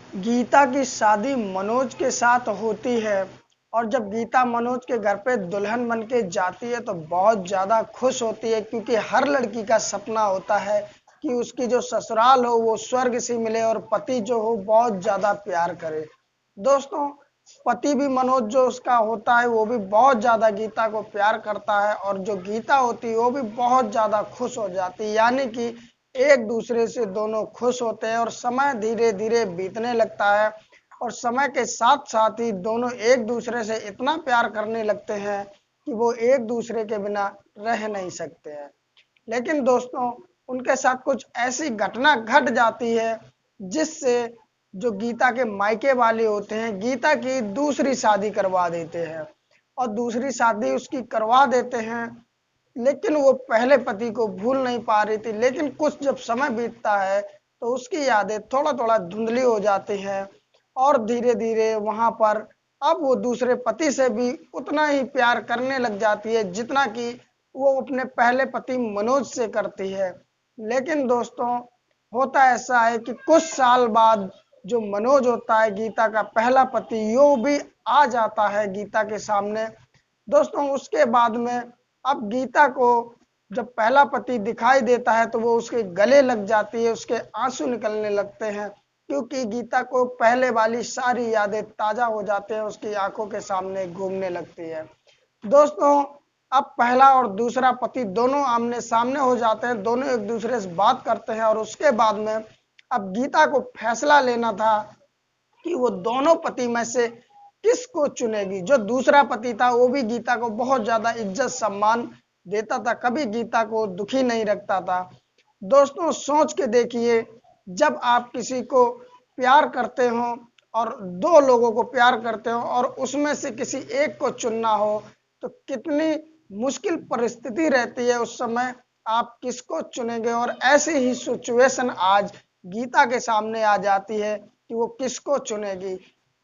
गीता की शादी मनोज के साथ होती है और जब गीता मनोज के घर पे दुल्हन बन के जाती है तो बहुत ज़्यादा खुश होती है, क्योंकि हर लड़की का सपना होता है कि उसकी जो ससुराल हो वो स्वर्ग से मिले और पति जो हो बहुत ज़्यादा प्यार करे। दोस्तों, पति भी मनोज जो उसका होता है वो भी बहुत ज़्यादा गीता को प्यार करता है और जो गीता होती है वो भी बहुत ज़्यादा खुश हो जाती है, यानी कि एक दूसरे से दोनों खुश होते हैं और समय धीरे धीरे बीतने लगता है और समय के साथ साथ ही दोनों एक दूसरे से इतना प्यार करने लगते हैं कि वो एक दूसरे के बिना रह नहीं सकते हैं। लेकिन दोस्तों, उनके साथ कुछ ऐसी घटना घट जाती है जिससे जो गीता के मायके वाले होते हैं गीता की दूसरी शादी करवा देते हैं और दूसरी शादी उसकी करवा देते हैं। लेकिन वो पहले पति को भूल नहीं पा रही थी, लेकिन कुछ जब समय बीतता है तो उसकी यादें थोड़ा थोड़ा धुंधली हो जाती हैं और धीरे धीरे वहां पर अब वो दूसरे पति से भी उतना ही प्यार करने लग जाती है जितना कि वो अपने पहले पति मनोज से करती है। लेकिन दोस्तों, होता ऐसा है कि कुछ साल बाद जो मनोज होता है गीता का पहला पति यो भी आ जाता है गीता के सामने। दोस्तों, उसके बाद में अब गीता को जब पहला पति दिखाई देता है तो वो उसके गले लग जाती है, उसके आंसू निकलने लगते हैं, क्योंकि गीता को पहले वाली सारी यादें ताजा हो जाते हैं, उसकी आंखों के सामने घूमने लगती है। दोस्तों, अब पहला और दूसरा पति दोनों आमने सामने हो जाते हैं, दोनों एक दूसरे से बात करते हैं और उसके बाद में अब गीता को फैसला लेना था कि वो दोनों पति में से किसको चुनेगी। जो दूसरा पति था वो भी गीता को बहुत ज्यादा इज्जत सम्मान देता था, कभी गीता को दुखी नहीं रखता था। दोस्तों, सोच के देखिए, जब आप किसी को प्यार करते हो और दो लोगों को प्यार करते हो और उसमें से किसी एक को चुनना हो तो कितनी मुश्किल परिस्थिति रहती है। उस समय आप किसको चुनेंगे और ऐसी ही सिचुएशन आज गीता के सामने आ जाती है कि वो किसको चुनेगी।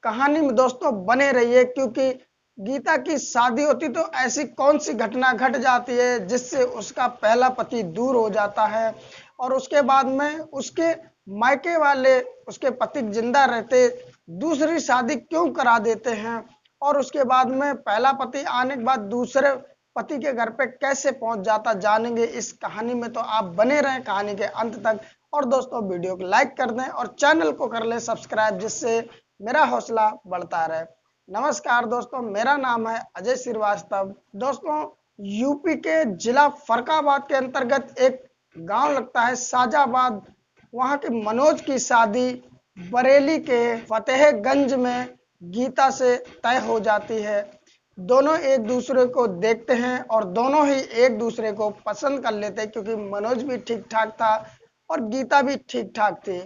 कहानी में दोस्तों बने रहिए, क्योंकि गीता की शादी होती तो ऐसी कौन सी घटना घट जाती है जिससे उसका पहला पति दूर हो जाता है और उसके बाद में उसके मायके वाले उसके पति जिंदा रहते दूसरी शादी क्यों करा देते हैं और उसके बाद में पहला पति आने के बाद दूसरे पति के घर पे कैसे पहुंच जाता, जानेंगे इस कहानी में। तो आप बने रहें कहानी के अंत तक और दोस्तों वीडियो को लाइक कर दें और चैनल को कर लें सब्सक्राइब, जिससे मेरा हौसला बढ़ता रहे। नमस्कार दोस्तों, मेरा नाम है अजय श्रीवास्तव। दोस्तों, यूपी के जिला फरकाबाद के अंतर्गत एक गांव लगता है शाजाबाद, वहां के मनोज की शादी बरेली के फतेहगंज में गीता से तय हो जाती है। दोनों एक दूसरे को देखते हैं और दोनों ही एक दूसरे को पसंद कर लेते हैं, क्योंकि मनोज भी ठीक ठाक था और गीता भी ठीक ठाक थी।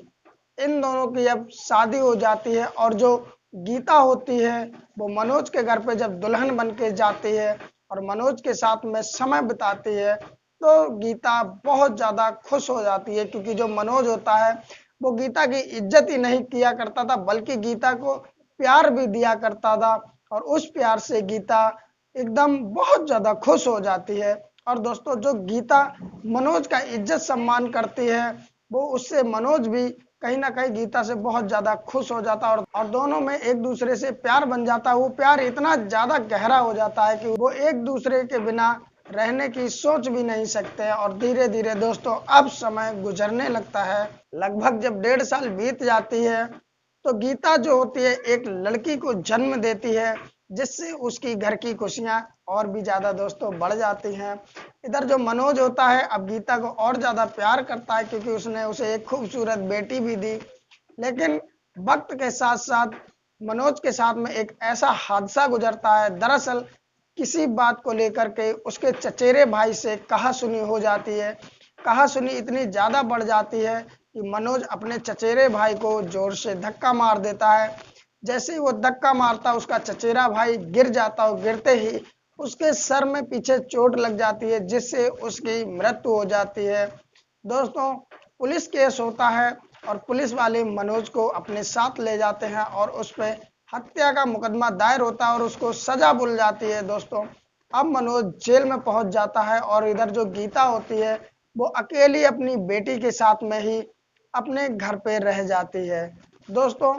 इन दोनों की अब शादी हो जाती है और जो गीता होती है वो मनोज के घर पे जब दुल्हन बन के जाती है और मनोज के साथ में समय बिताती है तो गीता बहुत ज्यादा खुश हो जाती है, क्योंकि जो मनोज होता है वो गीता की इज्जत ही नहीं किया करता था बल्कि गीता को प्यार भी दिया करता था और उस प्यार से गीता एकदम बहुत ज्यादा खुश हो जाती है। और दोस्तों, जो गीता मनोज का इज्जत सम्मान करती है वो उससे मनोज भी कहीं ना कहीं गीता से बहुत ज्यादा खुश हो जाता है और दोनों में एक दूसरे से प्यार बन जाता है। वो प्यार इतना ज्यादा गहरा हो जाता है कि वो एक दूसरे के बिना रहने की सोच भी नहीं सकते। और धीरे धीरे दोस्तों अब समय गुजरने लगता है, लगभग जब 1.5 साल बीत जाती है तो गीता जो होती है एक लड़की को जन्म देती है, जिससे उसकी घर की खुशियां और भी ज्यादा दोस्तों बढ़ जाती हैं। इधर जो मनोज होता है अब गीता को और ज्यादा प्यार करता है, क्योंकि उसने उसे एक खूबसूरत बेटी भी दी। लेकिन वक्त के साथ साथ मनोज के साथ में एक ऐसा हादसा गुजरता है। दरअसल किसी बात को लेकर के उसके चचेरे भाई से कहासुनी हो जाती है। कहासुनी इतनी ज्यादा बढ़ जाती है कि मनोज अपने चचेरे भाई को जोर से धक्का मार देता है। जैसे ही वो धक्का मारता उसका चचेरा भाई गिर जाता और गिरते ही उसके सर में पीछे चोट लग जाती है, जिससे उसकी मृत्यु हो जाती है। दोस्तों, पुलिस केस होता है और पुलिस वाले मनोज को अपने साथ ले जाते हैं और उस पर हत्या का मुकदमा दायर होता है और उसको सजा मिल जाती है। दोस्तों, अब मनोज जेल में पहुंच जाता है और इधर जो गीता होती है वो अकेली अपनी बेटी के साथ में ही अपने घर पे रह जाती है। दोस्तों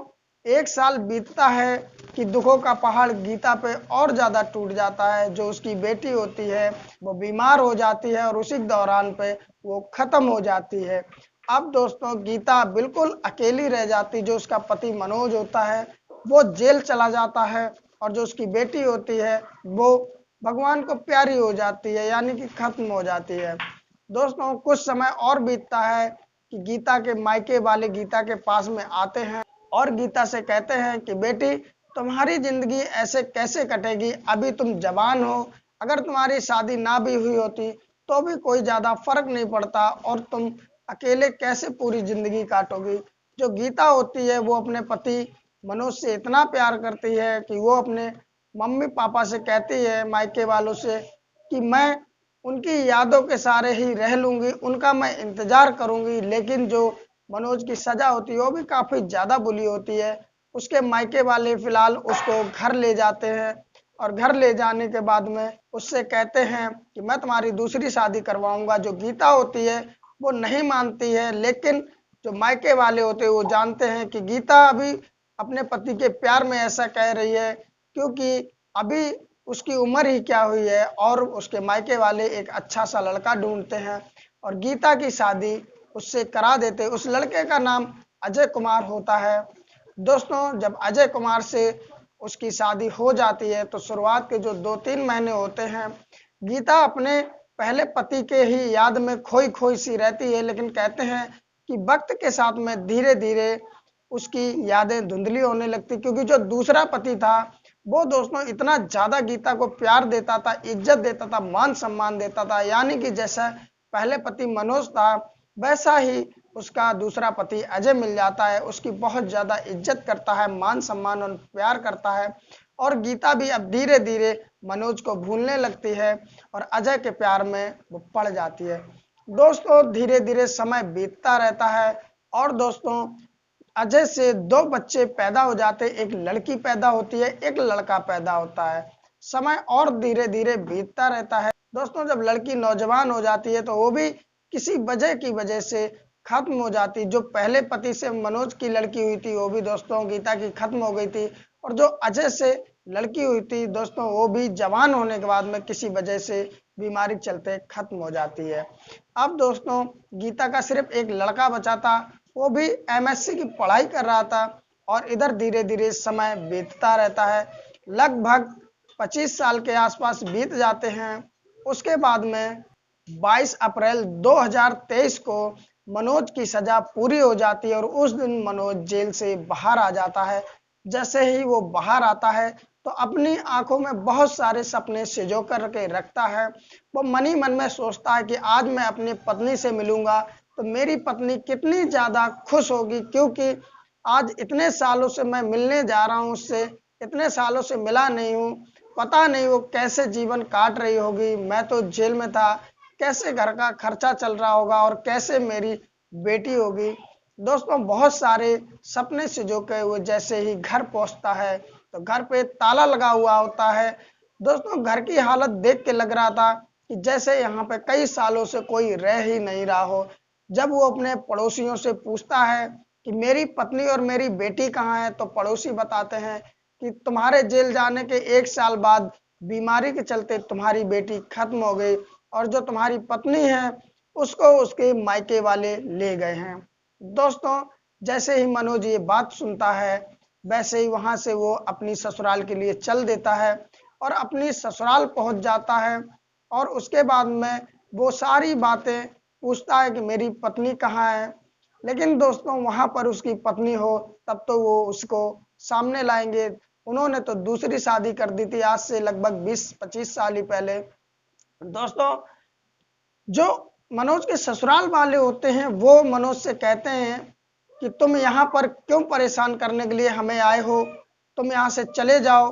1 साल बीतता है कि दुखों का पहाड़ गीता पे और ज़्यादा टूट जाता है। जो उसकी बेटी होती है वो बीमार हो जाती है और उसी दौरान पे वो ख़त्म हो जाती है। अब दोस्तों गीता बिल्कुल अकेली रह जाती। जो उसका पति मनोज होता है वो जेल चला जाता है और जो उसकी बेटी होती है वो भगवान को प्यारी हो जाती है, यानी कि ख़त्म हो जाती है। दोस्तों कुछ समय और बीतता है कि गीता के मायके वाले गीता के पास में आते हैं और गीता से कहते हैं कि बेटी तुम्हारी जिंदगी ऐसे कैसे कटेगी, अभी तुम जवान हो, अगर तुम्हारी शादी ना भी हुई होती तो भी कोई ज़्यादा फर्क नहीं पड़ता और तुम अकेले कैसे पूरी जिंदगी काटोगी। जो गीता होती है वो अपने पति मनोज से इतना प्यार करती है कि वो अपने मम्मी पापा से कहती है, मायके वालों से, कि मैं उनकी यादों के सारे ही रह लूंगी, उनका मैं इंतजार करूंगी। लेकिन जो मनोज की सजा होती है वो भी काफी ज्यादा बुरी होती है। उसके मायके वाले फिलहाल उसको घर ले जाते हैं और घर ले जाने के बाद में उससे कहते हैं कि मैं तुम्हारी दूसरी शादी करवाऊंगा। जो गीता होती है वो नहीं मानती है, लेकिन जो मायके वाले होते हैं वो जानते हैं कि गीता अभी अपने पति के प्यार में ऐसा कह रही है क्योंकि अभी उसकी उम्र ही क्या हुई है। और उसके मायके वाले एक अच्छा सा लड़का ढूंढते हैं और गीता की शादी उससे करा देते। उस लड़के का नाम अजय कुमार होता है। दोस्तों जब अजय कुमार से उसकी शादी हो जाती है तो शुरुआत के जो 2-3 महीने होते हैं गीता अपने पहले पति के ही याद में खोई खोई सी रहती है। लेकिन कहते हैं कि वक्त के साथ में धीरे धीरे उसकी यादें धुंधली होने लगती, क्योंकि जो दूसरा पति था वो दोस्तों इतना ज्यादा गीता को प्यार देता था, इज्जत देता था, मान सम्मान देता था। यानी कि जैसा पहले पति मनोज था वैसा ही उसका दूसरा पति अजय मिल जाता है। उसकी बहुत ज्यादा इज्जत करता है, मान सम्मान और प्यार करता है। और गीता भी अब धीरे धीरे मनोज को भूलने लगती है और अजय के प्यार में वो पड़ जाती है। दोस्तों धीरे धीरे समय बीतता रहता है और दोस्तों अजय से 2 बच्चे पैदा हो जाते, एक लड़की पैदा होती है, एक लड़का पैदा होता है। समय और धीरे धीरे बीतता रहता है। दोस्तों जब लड़की नौजवान हो जाती है तो वो भी किसी वजह की वजह से खत्म हो जाती। जो पहले पति से मनोज की लड़की हुई थी वो भी दोस्तों गीता की खत्म हो गई थी और जो अजय से लड़की हुई थी दोस्तों वो भी जवान होने के बाद में किसी वजह से बीमारी चलते खत्म हो जाती है। अब दोस्तों गीता का सिर्फ एक लड़का बचा था, वो भी एमएससी की पढ़ाई कर रहा था और इधर धीरे धीरे समय बीतता रहता है। लगभग 25 साल के आसपास बीत जाते हैं। उसके बाद में 22 अप्रैल 2023 को मनोज की सजा पूरी हो जाती है और उस दिन मनोज जेल से बाहर आ जाता है। जैसे ही वो बाहर आता है तो अपनी आंखों में बहुत सारे सपने सिजो कर के रखता है। वो मन ही मन में सोचता है कि आज मैं अपनी पत्नी से मिलूंगा तो मेरी पत्नी कितनी ज्यादा खुश होगी, क्योंकि आज इतने सालों से मैं मिलने जा रहा हूँ उससे, इतने सालों से मिला नहीं हूँ, पता नहीं वो कैसे जीवन काट रही होगी। मैं तो जेल में था, कैसे घर का खर्चा चल रहा होगा और कैसे मेरी बेटी होगी। दोस्तों बहुत सारे सपने से जो के वो जैसे ही घर पहुंचता है तो घर पे ताला लगा हुआ होता है। दोस्तों घर की हालत देख के लग रहा था कि जैसे यहाँ पे कई सालों से कोई रह ही नहीं रहा हो। जब वो अपने पड़ोसियों से पूछता है कि मेरी पत्नी और मेरी बेटी कहाँ है तो पड़ोसी बताते हैं कि तुम्हारे जेल जाने के 1 साल बाद बीमारी के चलते तुम्हारी बेटी खत्म हो गई और जो तुम्हारी पत्नी है उसको उसके मायके वाले ले गए हैं। दोस्तों जैसे ही मनोज ये बात सुनता है वैसे ही वहां से वो अपनी ससुराल के लिए चल देता है और अपनी ससुराल पहुंच जाता है और उसके बाद में वो सारी बातें पूछता है कि मेरी पत्नी कहाँ है। लेकिन दोस्तों वहां पर उसकी पत्नी हो तब तो वो उसको सामने लाएंगे। उन्होंने तो दूसरी शादी कर दी थी आज से लगभग 20-25 साल ही पहले। दोस्तों जो मनोज के ससुराल वाले होते हैं वो मनोज से कहते हैं कि तुम यहाँ पर क्यों परेशान करने के लिए हमें आए हो, तुम यहाँ से चले जाओ,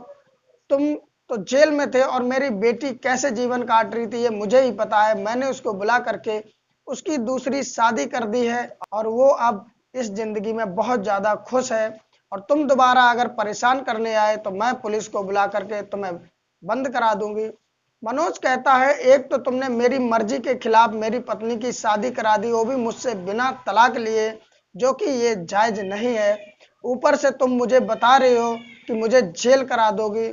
तुम तो जेल में थे और मेरी बेटी कैसे जीवन काट रही थी ये मुझे ही पता है। मैंने उसको बुला करके उसकी दूसरी शादी कर दी है और वो अब इस जिंदगी में बहुत ज्यादा खुश है और तुम दोबारा अगर परेशान करने आए तो मैं पुलिस को बुला करके तुम्हें बंद करा दूंगी। मनोज कहता है एक तो तुमने मेरी मर्जी के खिलाफ मेरी पत्नी की शादी करा दी, वो भी मुझसे बिना तलाक लिए, जो कि ये जायज नहीं है। ऊपर से तुम मुझे बता रहे हो कि मुझे जेल करा दोगी।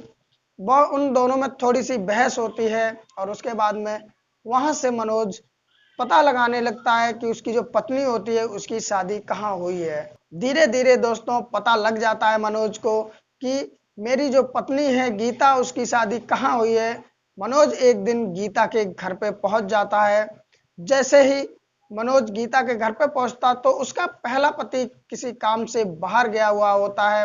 वह उन दोनों में थोड़ी सी बहस होती है और उसके बाद में वहां से मनोज पता लगाने लगता है कि उसकी जो पत्नी होती है उसकी शादी कहाँ हुई है। धीरे धीरे दोस्तों पता लग जाता है मनोज को कि मेरी जो पत्नी है गीता, उसकी शादी कहाँ हुई है। मनोज एक दिन गीता के घर पे पहुंच जाता है। जैसे ही मनोज गीता के घर पे पहुंचता तो उसका पहला पति किसी काम से बाहर गया हुआ होता है।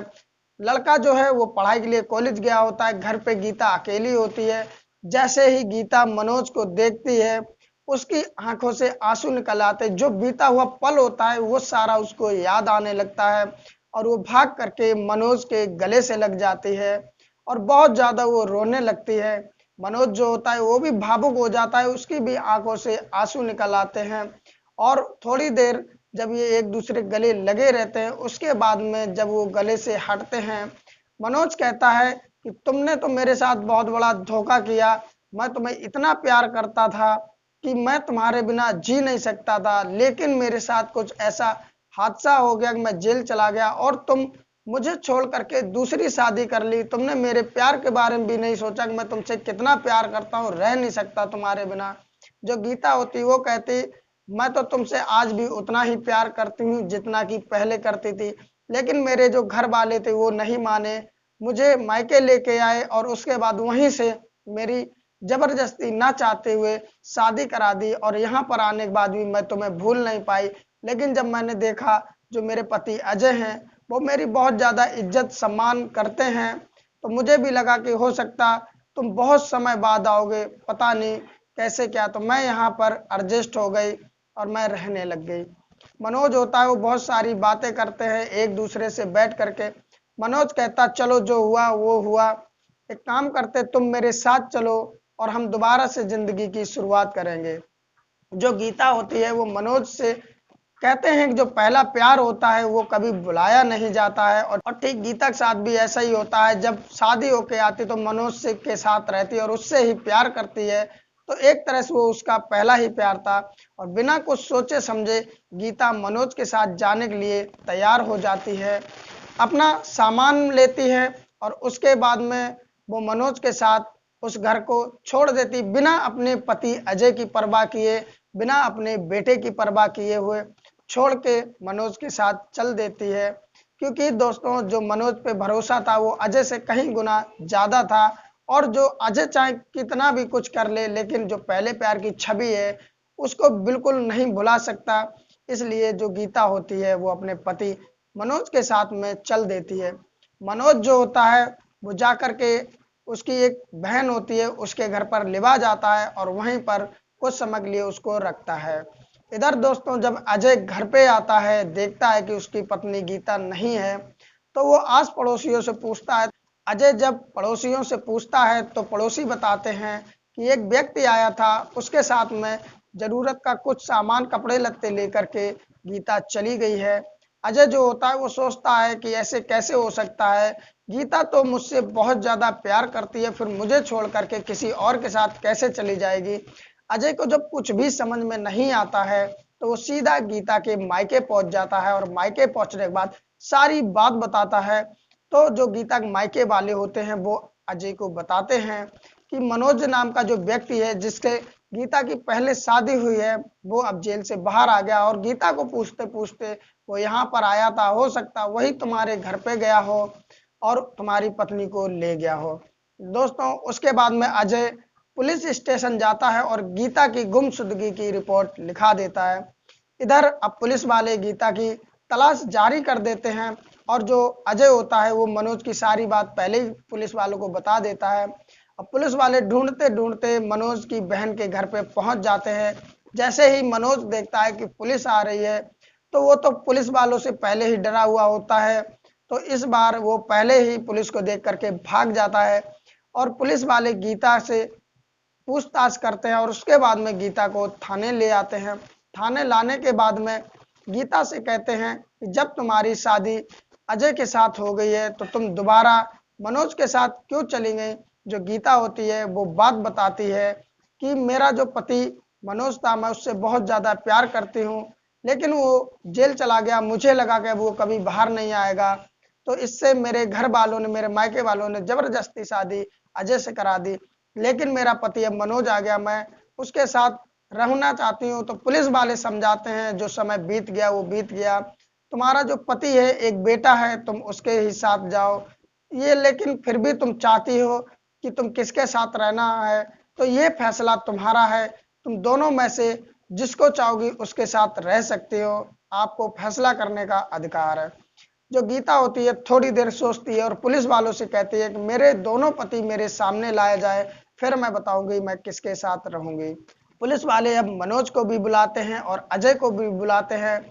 लड़का जो है वो पढ़ाई के लिए कॉलेज गया होता है। घर पे गीता अकेली होती है। जैसे ही गीता मनोज को देखती है उसकी आंखों से आंसू निकल आते। जो बीता हुआ पल होता है वो सारा उसको याद आने लगता है और वो भाग करके मनोज के गले से लग जाती है और बहुत ज्यादा वो रोने लगती है। मनोज जो होता है वो भी भावुक हो जाता है, उसकी भी आंखों से आंसू निकल आते हैं। और थोड़ी देर जब ये एक दूसरे गले लगे रहते हैं उसके बाद में जब वो गले से हटते हैं, मनोज कहता है कि तुमने तो मेरे साथ बहुत बड़ा धोखा किया। मैं तुम्हें इतना प्यार करता था कि मैं तुम्हारे बिना जी नहीं सकता था, लेकिन मेरे साथ कुछ ऐसा हादसा हो गया कि मैं जेल चला गया और तुम मुझे छोड़ करके दूसरी शादी कर ली। तुमने मेरे प्यार के बारे में भी नहीं सोचा कि मैं तुमसे कितना प्यार करता हूँ, रह नहीं सकता तुम्हारे बिना। जो गीता होती वो कहती मैं तो तुमसे आज भी उतना ही प्यार करती हूँ जितना कि पहले करती थी, लेकिन मेरे जो घर वाले थे वो नहीं माने, मुझे मायके लेके आए और उसके बाद वहीं से मेरी जबरदस्ती ना चाहते हुए शादी करा दी और यहाँ पर आने के बाद भी मैं तुम्हें भूल नहीं पाई। लेकिन जब मैंने देखा जो मेरे पति अजय हैं वो मेरी बहुत ज़्यादा इज्जत सम्मान करते हैं, तो मुझे भी लगा कि हो सकता तुम बहुत समय बाद आओगे, पता नहीं कैसे क्या, तो मैं यहाँ पर एडजस्ट हो गई और मैं रहने लग गई। मनोज होता है वो बहुत सारी बातें करते हैं एक दूसरे से बैठ करके। मनोज कहता चलो जो हुआ वो हुआ, एक काम करते तुम मेरे साथ चलो और हम दोबारा से जिंदगी की शुरुआत करेंगे। जो गीता होती है वो मनोज से कहते हैं कि जो पहला प्यार होता है वो कभी बुलाया नहीं जाता है। और ठीक गीता के साथ भी ऐसा ही होता है। जब शादी होके आती तो मनोज से के साथ रहती है और उससे ही प्यार करती है, तो एक तरह से वो उसका पहला ही प्यार था। और बिना कुछ सोचे समझे गीता मनोज के साथ जाने के लिए तैयार हो जाती है, अपना सामान लेती है और उसके बाद में वो मनोज के साथ उस घर को छोड़ देती, बिना अपने पति अजय की परवाह किए, बिना अपने बेटे की परवाह किए हुए छोड़ के मनोज के साथ चल देती है। क्योंकि दोस्तों जो मनोज पे भरोसा था वो अजय से कहीं गुना ज्यादा था। और जो अजय चाहे कितना भी कुछ कर ले लेकिन जो पहले प्यार की छवि है उसको बिल्कुल नहीं भुला सकता। इसलिए जो गीता होती है वो अपने पति मनोज के साथ में चल देती है। मनोज जो होता है वो जा करके उसकी एक बहन होती है उसके घर पर लिवा जाता है और वहीं पर कुछ समय के लिए उसको रखता है। इधर दोस्तों जब अजय घर पे आता है, देखता है कि उसकी पत्नी गीता नहीं है, तो वो आस पड़ोसियों से पूछता है। अजय जब पड़ोसियों से पूछता है तो पड़ोसी बताते हैं कि एक व्यक्ति आया था, उसके साथ में जरूरत का कुछ सामान कपड़े लत्ते लेकर के गीता चली गई है। अजय जो होता है वो सोचता है कि ऐसे कैसे हो सकता है, गीता तो मुझसे बहुत ज्यादा प्यार करती है, फिर मुझे छोड़ करके किसी और के साथ कैसे चली जाएगी। अजय को जब कुछ भी समझ में नहीं आता है तो वो सीधा गीता के मायके पहुंच जाता है और मायके पहुंचने के बाद सारी बात बताता है। तो जो गीता के मायके वाले होते हैं वो अजय को बताते हैं कि मनोज नाम का जो व्यक्ति है जिसके गीता की पहले शादी हुई है वो अब जेल से बाहर आ गया और गीता को पूछते पूछते वो यहाँ पर आया था, हो सकता वही तुम्हारे घर पे गया हो और तुम्हारी पत्नी को ले गया हो। दोस्तों उसके बाद में अजय पुलिस स्टेशन जाता है और गीता की गुमशुदगी की रिपोर्ट लिखा देता है। इधर अब पुलिस वाले गीता की तलाश जारी कर देते हैं और जो अजय होता है वो मनोज की सारी बात पहले ही पुलिस वालों को बता देता है। अब पुलिस वाले ढूंढते ढूंढते मनोज की बहन के घर पे पहुंच जाते हैं। जैसे ही मनोज देखता है कि पुलिस आ रही है तो वो तो पुलिस वालों से पहले ही डरा हुआ होता है, तो इस बार वो पहले ही पुलिस को देख करके भाग जाता है। और पुलिस वाले गीता से पूछताछ करते हैं और उसके बाद में गीता को थाने ले आते हैं। थाने लाने के बाद में गीता से कहते हैं कि जब तुम्हारी शादी अजय के साथ हो गई है तो तुम दोबारा मनोज के साथ क्यों चली गई। जो गीता होती है वो बात बताती है कि मेरा जो पति मनोज था मैं उससे बहुत ज़्यादा प्यार करती हूँ, लेकिन वो जेल चला गया, मुझे लगा कि वो कभी बाहर नहीं आएगा। तो इससे मेरे घर वालों ने, मेरे मायके वालों ने जबरदस्ती शादी अजय से करा दी। लेकिन मेरा पति अब मनोज आ गया, मैं उसके साथ रहना चाहती हूँ। तो पुलिस वाले समझाते हैं जो समय बीत गया वो बीत गया, तुम्हारा जो पति है, एक बेटा है, तुम उसके ही साथ जाओ। ये लेकिन फिर भी तुम चाहती हो कि तुम किसके साथ रहना है, तो ये फैसला तुम्हारा है। तुम दोनों में से जिसको चाहोगी उसके साथ रह सकते हो, आपको फैसला करने का अधिकार है। जो गीता होती है थोड़ी देर सोचती है और पुलिस वालों से कहती है कि मेरे दोनों पति मेरे सामने लाए जाए, फिर मैं बताऊंगी मैं किसके साथ रहूंगी। पुलिस वाले अब मनोज को भी बुलाते हैं और अजय को भी बुलाते हैं।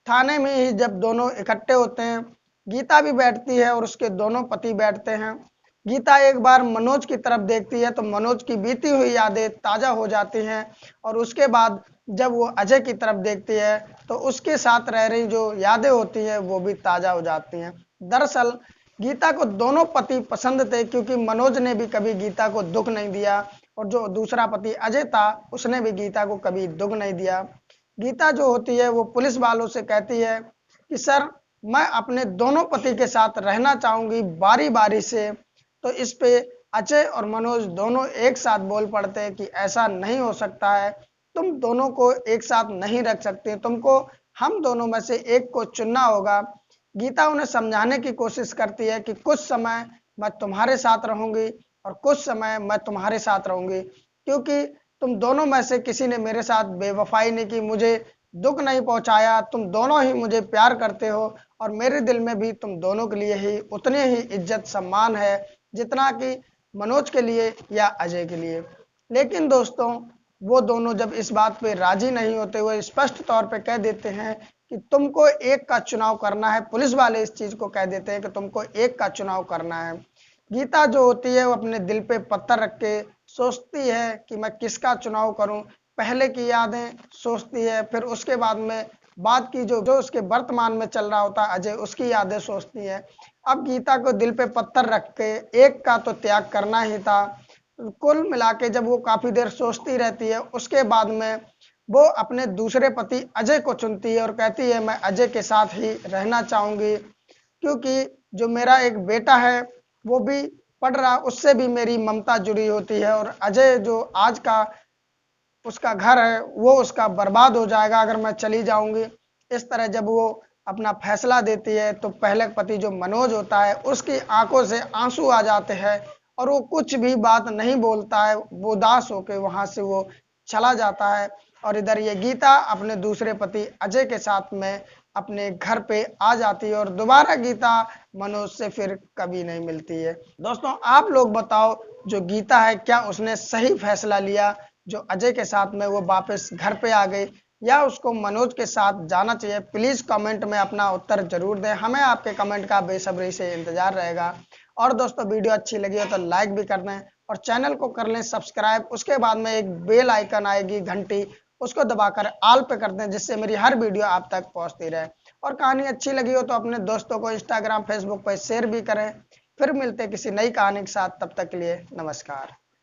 थाने में ही जब दोनों इकट्ठे होते हैं, गीता भी बैठती है और उसके दोनों पति बैठते हैं। गीता एक बार मनोज की तरफ देखती है तो मनोज की बीती हुई यादें ताजा हो जाती हैं, और उसके बाद जब वो अजय की तरफ देखती है तो उसके साथ रह रही जो यादें होती हैं वो भी ताजा हो जाती हैं। दरअसल गीता को दोनों पति पसंद थे, क्योंकि मनोज ने भी कभी गीता को दुख नहीं दिया, और जो दूसरा पति अजय था उसने भी गीता को कभी दुख नहीं दिया। गीता जो होती है वो पुलिस वालों से कहती है कि सर, मैं अपने दोनों पति के साथ रहना चाहूंगी बारी बारी से। तो इस पे अजय और मनोज दोनों एक साथ बोल पड़ते हैं कि ऐसा नहीं हो सकता है, तुम दोनों को एक साथ नहीं रख सकते, तुमको हम दोनों में से एक को चुनना होगा। गीता उन्हें समझाने की कोशिश करती है कि कुछ समय मैं तुम्हारे साथ रहूंगी और कुछ समय मैं तुम्हारे साथ रहूंगी, क्योंकि तुम दोनों में से किसी ने मेरे साथ बेवफाई नहीं की, मुझे दुख नहीं पहुंचाया, तुम दोनों ही मुझे प्यार करते हो, और मेरे दिल में भी तुम दोनों के लिए ही उतने ही इज्जत सम्मान है जितना कि मनोज के लिए या अजय के लिए। लेकिन दोस्तों, वो दोनों जब इस बात पे राजी नहीं होते, वो स्पष्ट तौर पे कह देते हैं कि तुमको एक का चुनाव करना है। पुलिस वाले इस चीज को कह देते हैं कि तुमको एक का चुनाव करना है। गीता जो होती है वो अपने दिल पे पत्थर रख के सोचती है कि मैं किसका चुनाव करूं। पहले की यादें सोचती है, फिर उसके बाद में बाद की जो जो उसके वर्तमान में चल रहा होता है अजय, उसकी यादें सोचती है। अब गीता को दिल पे पत्थर रख के एक का तो त्याग करना ही था। कुल मिला के जब वो काफी देर सोचती रहती है, उसके बाद में वो अपने दूसरे पति अजय को चुनती है और कहती है मैं अजय के साथ ही रहना चाहूंगी, क्योंकि जो मेरा एक बेटा है वो भी पढ़ रहा, उससे भी मेरी ममता जुड़ी होती है, और अजय जो आज का उसका घर है वो उसका बर्बाद हो जाएगा अगर मैं चली जाऊंगी। इस तरह जब वो अपना फैसला देती है तो पहले पति जो मनोज होता है उसकी आंखों से आंसू आ जाते हैं, और वो कुछ भी बात नहीं बोलता है, वो उदास होकर वहां से वो चला जाता है। और इधर ये गीता अपने दूसरे पति अजय के साथ में अपने घर पे आ जाती है, और दोबारा गीता मनोज से फिर कभी नहीं मिलती है। दोस्तों, आप लोग बताओ, जो गीता है क्या उसने सही फैसला लिया जो अजय के साथ में वो वापस घर पे आ गई, या उसको मनोज के साथ जाना चाहिए? प्लीज कमेंट में अपना उत्तर जरूर दें, हमें आपके कमेंट का बेसब्री से इंतजार रहेगा। और दोस्तों, वीडियो अच्छी लगी हो तो लाइक भी कर दें और चैनल को कर लें सब्सक्राइब। उसके बाद में एक बेल आइकन आएगी घंटी, उसको दबाकर ऑल पे कर दें, जिससे मेरी हर वीडियो आप तक पहुंचती रहे। और कहानी अच्छी लगी हो तो अपने दोस्तों को इंस्टाग्राम फेसबुक पर शेयर भी करें। फिर मिलते किसी नई कहानी के साथ, तब तक के लिए नमस्कार।